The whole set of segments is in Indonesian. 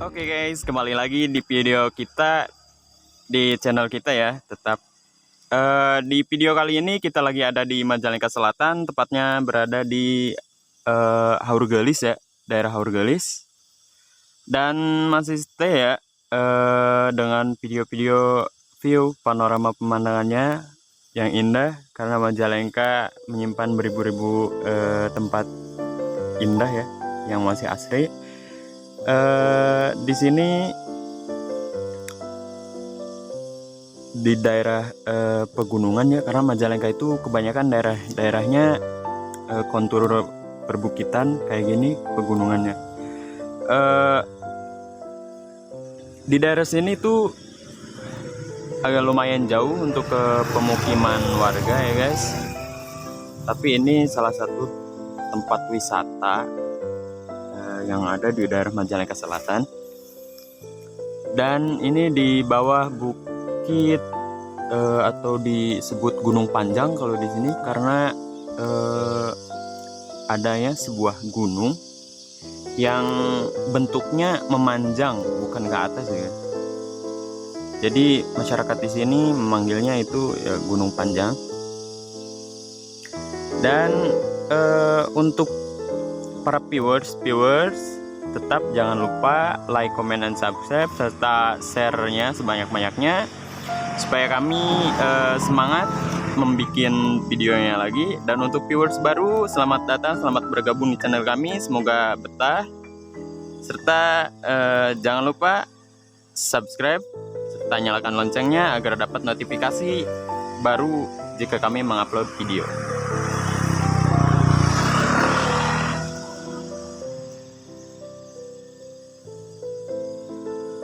Oke guys, kembali lagi di video kita di channel kita ya. Tetap di video kali ini kita lagi ada di Majalengka Selatan, tepatnya berada di Haurgelis ya, daerah Haurgelis. Dan masih stay ya dengan video-video view panorama pemandangannya yang indah, karena Majalengka menyimpan beribu-ribu tempat indah ya yang masih asri. Di sini di daerah pegunungan ya, karena Majalengka itu kebanyakan daerahnya kontur perbukitan kayak gini, pegunungannya. Di daerah sini tuh agak lumayan jauh untuk ke pemukiman warga ya guys, tapi ini salah satu tempat wisata yang ada di daerah Majalengka Selatan. Dan ini di bawah bukit atau disebut Gunung Panjang kalau di sini, karena adanya sebuah gunung yang bentuknya memanjang, bukan ke atas ya. Jadi masyarakat di sini memanggilnya itu ya Gunung Panjang. Dan untuk para viewers tetap jangan lupa like, comment, dan subscribe, serta share-nya sebanyak-banyaknya supaya kami semangat membuat videonya lagi. Dan untuk viewers baru, selamat datang, selamat bergabung di channel kami, semoga betah. Serta jangan lupa subscribe serta nyalakan loncengnya agar dapat notifikasi baru jika kami mengupload video.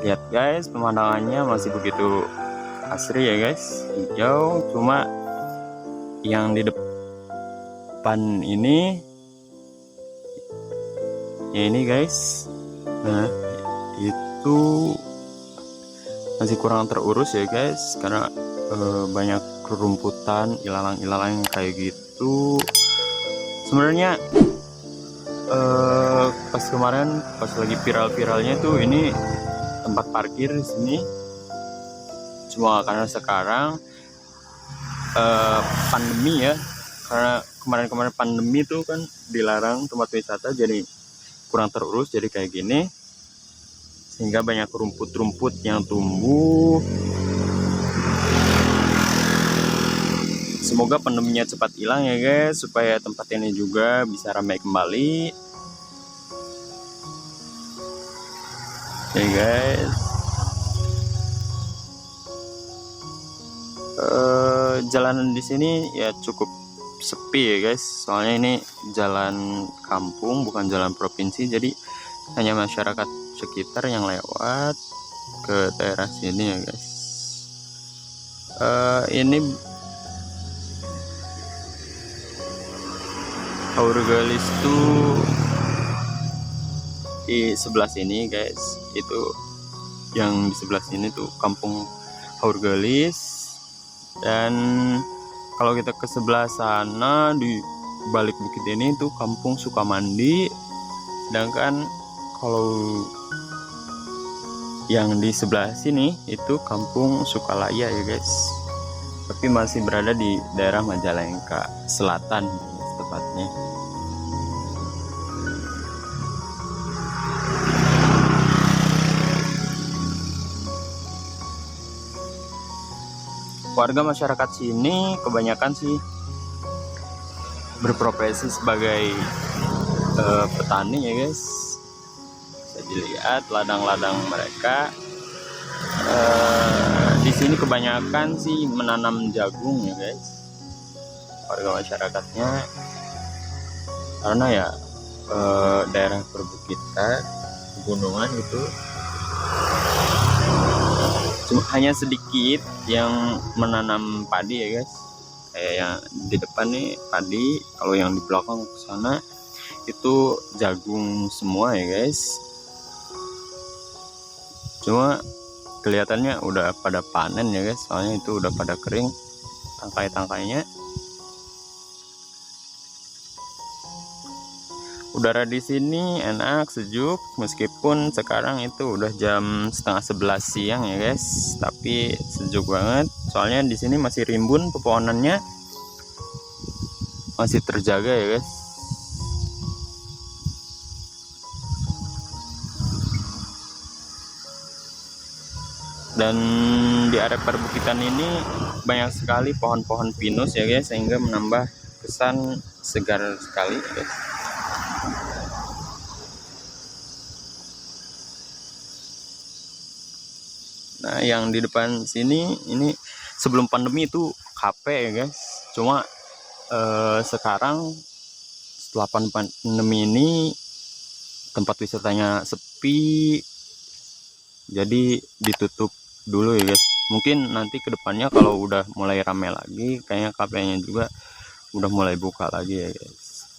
Lihat guys, pemandangannya masih begitu asri ya guys, hijau. Cuma yang di depan ini ya ini guys, nah itu masih kurang terurus ya guys, karena banyak kerumputan, ilalang-ilalang kayak gitu. Sebenarnya pas kemarin pas lagi viral-viralnya tuh ini tempat parkir di sini. Cuma karena sekarang pandemi ya, karena kemarin pandemi tuh kan dilarang tempat wisata, jadi kurang terurus, jadi kayak gini, sehingga banyak rumput-rumput yang tumbuh. Semoga pandeminya cepat hilang ya guys, supaya tempat ini juga bisa ramai kembali. Oke guys, jalanan di sini ya cukup sepi ya guys, soalnya ini jalan kampung bukan jalan provinsi, jadi hanya masyarakat sekitar yang lewat ke daerah sini ya guys. Ini Haurgelis tuh di sebelah sini guys, itu yang di sebelah sini tuh kampung Haurgelis. Dan kalau kita ke sebelah sana di balik bukit ini tuh kampung Sukamandi. Sedangkan kalau yang di sebelah sini itu kampung Sukalaya ya guys, tapi masih berada di daerah Majalengka Selatan tepatnya. Warga masyarakat sini kebanyakan sih berprofesi sebagai petani ya guys. Bisa dilihat ladang-ladang mereka. Di sini kebanyakan sih menanam jagung ya guys, warga masyarakatnya, karena ya daerah perbukitan, pegunungan gitu. Cuma hanya sedikit yang menanam padi ya guys, kayak yang di depan nih padi, kalau yang di belakang ke sana itu jagung semua ya guys. Cuma kelihatannya udah pada panen ya guys, soalnya itu udah pada kering tangkai-tangkainya. Udara di sini enak, sejuk, meskipun sekarang itu udah jam setengah 11 siang ya guys, tapi sejuk banget. Soalnya di sini masih rimbun, pepohonannya masih terjaga ya guys. Dan di area perbukitan ini banyak sekali pohon-pohon pinus ya guys, sehingga menambah kesan segar sekali guys. Nah, yang di depan sini ini sebelum pandemi itu kafe ya guys. Cuma sekarang setelah pandemi ini tempat wisatanya sepi, jadi ditutup dulu ya guys. Mungkin nanti kedepannya kalau udah mulai rame lagi, kayaknya kafenya juga udah mulai buka lagi ya guys.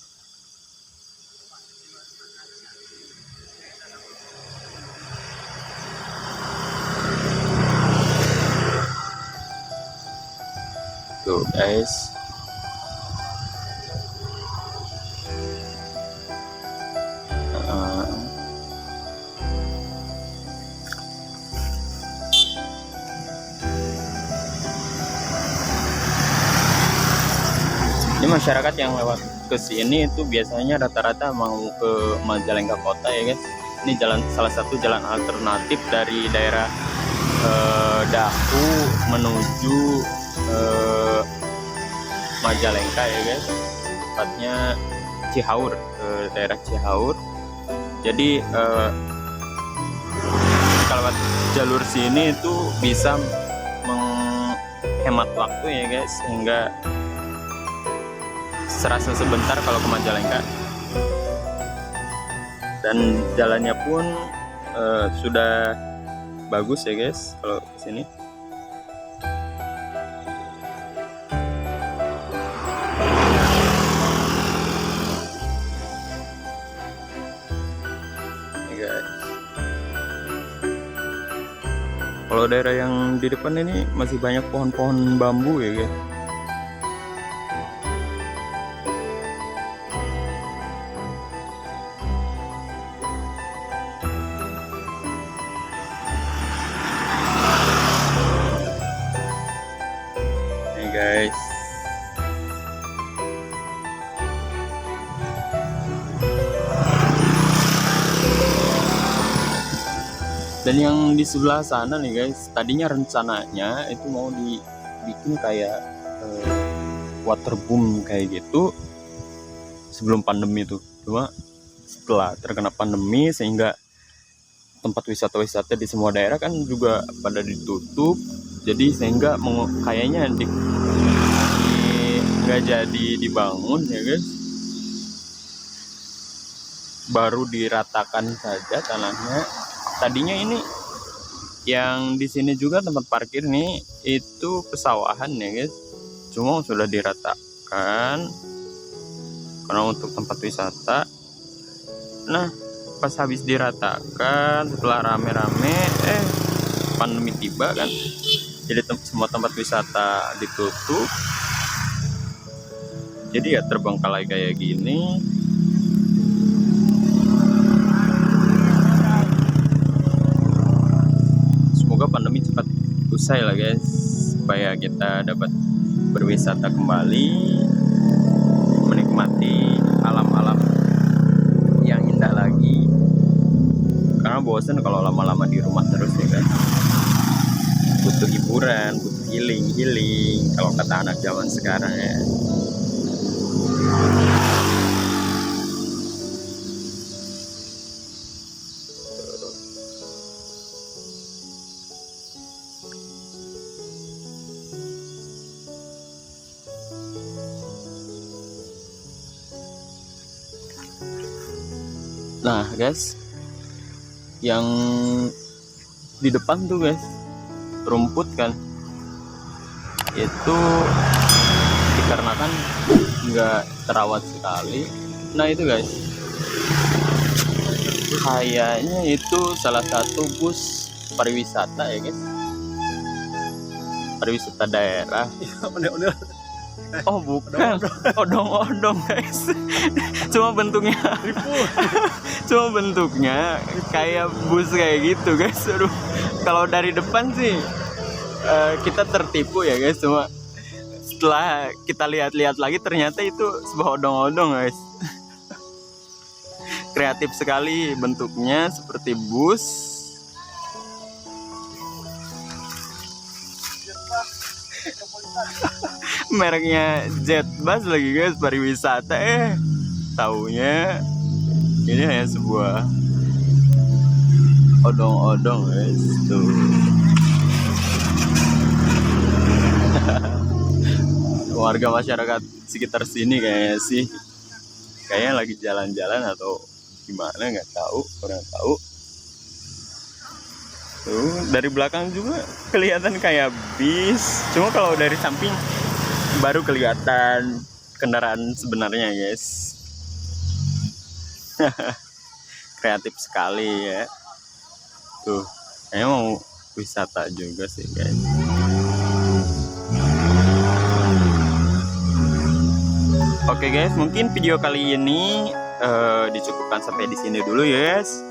Tuh guys, ini masyarakat yang lewat ke sini itu biasanya rata-rata mau ke Majalengka kota ya guys. Ini salah satu jalan alternatif dari daerah Daku menuju Majalengka ya guys, tepatnya Cihaur, daerah Cihaur. Jadi kalau lewat jalur sini itu bisa menghemat waktu ya guys, sehingga serasa sebentar kalau ke Majalengka. Dan jalannya pun sudah bagus ya guys kalau ke sini. Kalau daerah yang di depan ini masih banyak pohon-pohon bambu ya guys. Nih guys. Dan yang di sebelah sana nih guys, tadinya rencananya itu mau dibikin kayak waterboom kayak gitu sebelum pandemi itu. Cuma setelah terkena pandemi, sehingga tempat wisata-wisata di semua daerah kan juga pada ditutup. Jadi sehingga kayaknya nggak jadi dibangun ya guys. Baru diratakan saja tanahnya. Tadinya ini yang di sini juga tempat parkir nih itu pesawahan ya guys, cuma sudah diratakan karena untuk tempat wisata. Nah, pas habis diratakan, setelah rame-rame pandemi tiba kan, jadi semua tempat wisata ditutup, jadi ya terbengkalai kayak gini. Pandemi cepat usai lah guys, supaya kita dapat berwisata kembali, menikmati alam-alam yang indah lagi, karena bosan kalau lama-lama di rumah terus ya guys. Butuh hiburan, butuh healing kalau kata anak zaman sekarang ya. Nah guys, yang di depan tuh guys, rumput kan, itu dikarenakan nggak terawat sekali. Nah itu guys, kayaknya itu salah satu bus pariwisata ya guys, pariwisata daerah. Oh bukan, odong-odong guys. Cuma bentuknya, cuma bentuknya kayak bus kayak gitu guys. Aduh, kalau dari depan sih kita tertipu ya guys. Cuma setelah kita lihat-lihat lagi ternyata itu sebuah odong-odong guys. Kreatif sekali bentuknya seperti bus. Mereknya Jetbus lagi guys, pariwisata. Taunya ini hanya sebuah odong-odong guys tuh. Warga masyarakat sekitar sini kayaknya sih, kayaknya lagi jalan-jalan atau gimana, nggak tahu, kurang tahu. Tuh dari belakang juga kelihatan kayak bis, cuma kalau dari samping baru kelihatan kendaraan sebenarnya guys. Kreatif sekali ya. Tuh kayaknya mau wisata juga sih guys. Oke guys, mungkin video kali ini dicukupkan sampai di sini dulu ya guys.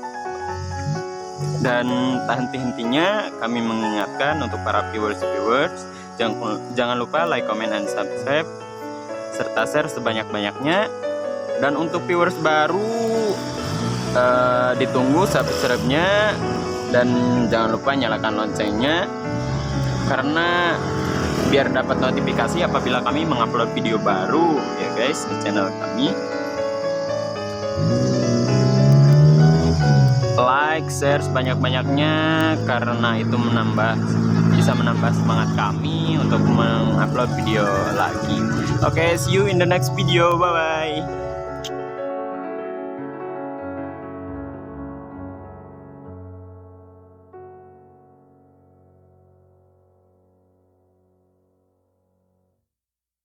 Dan tak henti-hentinya kami mengingatkan untuk para viewers, jangan lupa like, comment, and subscribe, serta share sebanyak-banyaknya. Dan untuk viewers baru, ditunggu subscribe-nya, dan jangan lupa nyalakan loncengnya, karena biar dapat notifikasi apabila kami mengupload video baru ya guys di channel kami. Like, share sebanyak-banyaknya, karena itu bisa menambah semangat kami untuk mengupload video lagi. Oke, see you in the next video. Bye bye.